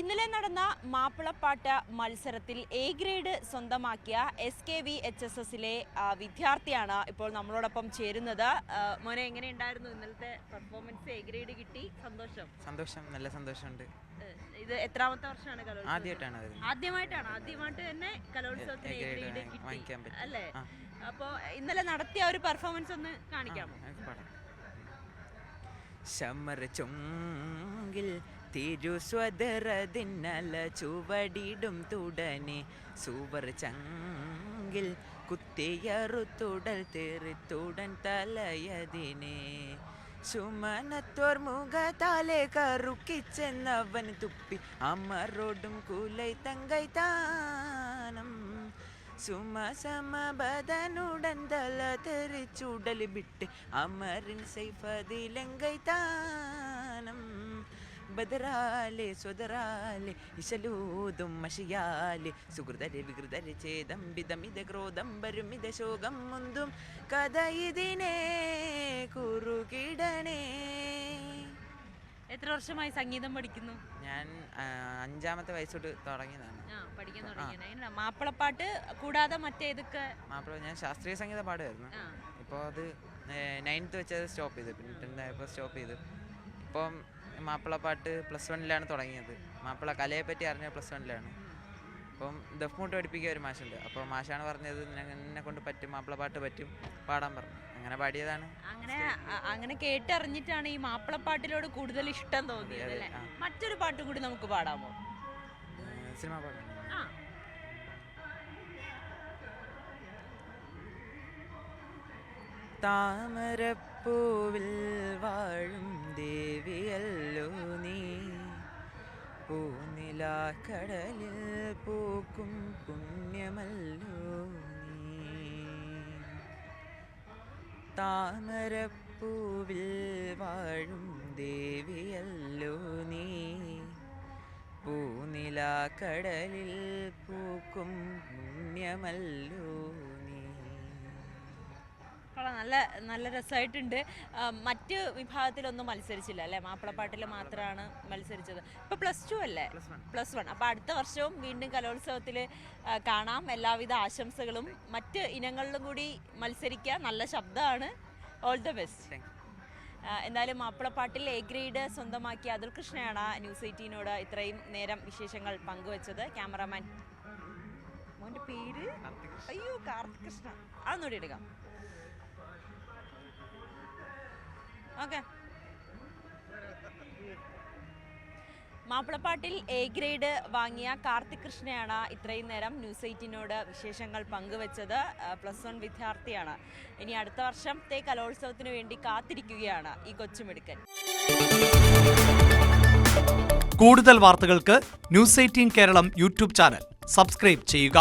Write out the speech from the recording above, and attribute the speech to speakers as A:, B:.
A: ഇന്നലെ നടന്ന മാപ്പിളപ്പാട്ട് മത്സരത്തിൽ എ ഗ്രേഡ് സ്വന്തമാക്കിയ SKVHSSലെ വിദ്യാർത്ഥിയാണ് ഇപ്പോൾ നമ്മളോടൊപ്പം ചേരുന്നത്. മോനെ, എങ്ങനെയുണ്ടായിരുന്നു ഇന്നലത്തെ പെർഫോമൻസ്? എ ഗ്രേഡ് കിട്ടി, സന്തോഷം? നല്ല സന്തോഷമുണ്ട്. ഇത് എത്രാമത്തെ വർഷമാണ് കലോത്സവം? ആദ്യമായിട്ട് തന്നെ കലോത്സവത്തിന് എ ഗ്രേഡ് കിട്ടി അല്ലേ? അപ്പോൾ ഇന്നലെ നടത്തിയ ഒരു പെർഫോമൻസ് ഒന്ന് കാണിക്കാമോ?
B: ശമരചൊങ്കിൽ തിരുസ്വദരതിന്നല ചുവടിടും തുടനെ സൂവർ ചങ്കിൽ കുത്തിയറുത്തുടൽ തെറിത്തുടൻ തലയതിനെ സുമനത്തോർ മുഖത്താലെ കറുക്കിച്ചെന്നവൻ തുപ്പി അമറോടും കുലൈ തങ്കൈ താനം സുമസമബദനുടൻ തല തെറിച്ചുടൽ വിട്ട് അമറിൻ സൈഫതിലങ്കൈ താനം ബദറാലെ സ്വദറാലെ ഇശലൂതും മഷിയാലെ സുഹൃതരെ വികൃതരെ ചേതം വിധമിത ക്രോധം വരുമിത ശോകം മുന്തും കഥ ഇതിനെ കുറുകിടണേ.
A: എത്ര വർഷമായി സംഗീതം പഠിക്കുന്നു?
B: ഞാൻ 5ാമത്തെ വയസ്സോട്ട് തുടങ്ങിയതാണ്
A: പഠിക്കാൻ തുടങ്ങിയത്. മാപ്പിളപ്പാട്ട് കൂടാതെ മറ്റേതൊക്കെ?
B: മാപ്പിള ഞാൻ ശാസ്ത്രീയ സംഗീതം പാടുമായിരുന്നു. ഇപ്പോൾ അത് 9th വെച്ചത് സ്റ്റോപ്പ് ചെയ്തു, പിന്നെ 10th ആയപ്പോൾ സ്റ്റോപ്പ് ചെയ്തു. ഇപ്പം മാപ്പിളപ്പാട്ട് +1 തുടങ്ങിയത്. മാപ്പിള കലയെ പറ്റി അറിഞ്ഞ +1. അപ്പം ദഫ്മുട്ട് പഠിപ്പിക്കുക ഒരു മാഷുണ്ട്. അപ്പോൾ മാഷാണ് പറഞ്ഞത് എന്നെ കൊണ്ട് പറ്റും, മാപ്പിളപ്പാട്ട് പറ്റും, പാടാൻ പറഞ്ഞു. അങ്ങനെ പാടിയതാണ്.
A: അങ്ങനെ കേട്ടറിഞ്ഞിട്ടാണ് ഈ മാപ്പിളപ്പാട്ടിലോട് കൂടുതൽ ഇഷ്ടം തോന്നിയത് അല്ലേ? മറ്റൊരു പാട്ട് കൂടി നമുക്ക് പാടാമോ?
B: സിനിമ പാടാം. താമരപ്പൂവിൽ വാഴും ദേവിയല്ലോ നീ, പൂനിലാക്കടലിൽ പൂക്കും പുണ്യമല്ലോ നീ. താമരപ്പൂവിൽ വാഴും ദേവിയല്ലോ നീ, പൂനിലാക്കടലിൽ പൂക്കും പുണ്യമല്ലോ നീ.
A: നല്ല രസമായിട്ടുണ്ട്. മറ്റ് വിഭാഗത്തിലൊന്നും മത്സരിച്ചില്ല അല്ലേ? മാപ്പിളപ്പാട്ടിൽ മാത്രമാണ് മത്സരിച്ചത്. ഇപ്പോൾ +2 അല്ലേ? +1. അപ്പോൾ അടുത്ത വർഷവും വീണ്ടും കലോത്സവത്തിൽ കാണാം. എല്ലാവിധ ആശംസകളും. മറ്റ് ഇനങ്ങളിലും കൂടി മത്സരിക്കുക. നല്ല ശബ്ദമാണ്. All the best. എന്തായാലും മാപ്പിളപ്പാട്ടിൽ എ ഗ്രേഡ് സ്വന്തമാക്കിയ അതുൽ കൃഷ്ണയാണ് ന്യൂസ് 18നോട് ഇത്രയും നേരം വിശേഷങ്ങൾ പങ്കുവച്ചത്. ക്യാമറാമാൻ മോൻ്റെ പേര് കാർത്തിക് കൃഷ്ണ. അതൊന്നുകൂടി എടുക്കാം. ഓക്കെ. മാപ്പിളപ്പാട്ടിൽ എ ഗ്രേഡ് വാങ്ങിയ കാർത്തിക് കൃഷ്ണയാണ് ഇത്രയും നേരം ന്യൂസ് 18നോട് വിശേഷങ്ങൾ പങ്കുവച്ചത്. +1 വിദ്യാർത്ഥിയാണ്. ഇനി അടുത്ത വർഷത്തെ കലോത്സവത്തിന് വേണ്ടി കാത്തിരിക്കുകയാണ് ഈ കൊച്ചുമിടുക്കൻ.
C: കൂടുതൽ വാർത്തകൾക്ക് News 18 Keralam YouTube channel subscribe ചെയ്യുക.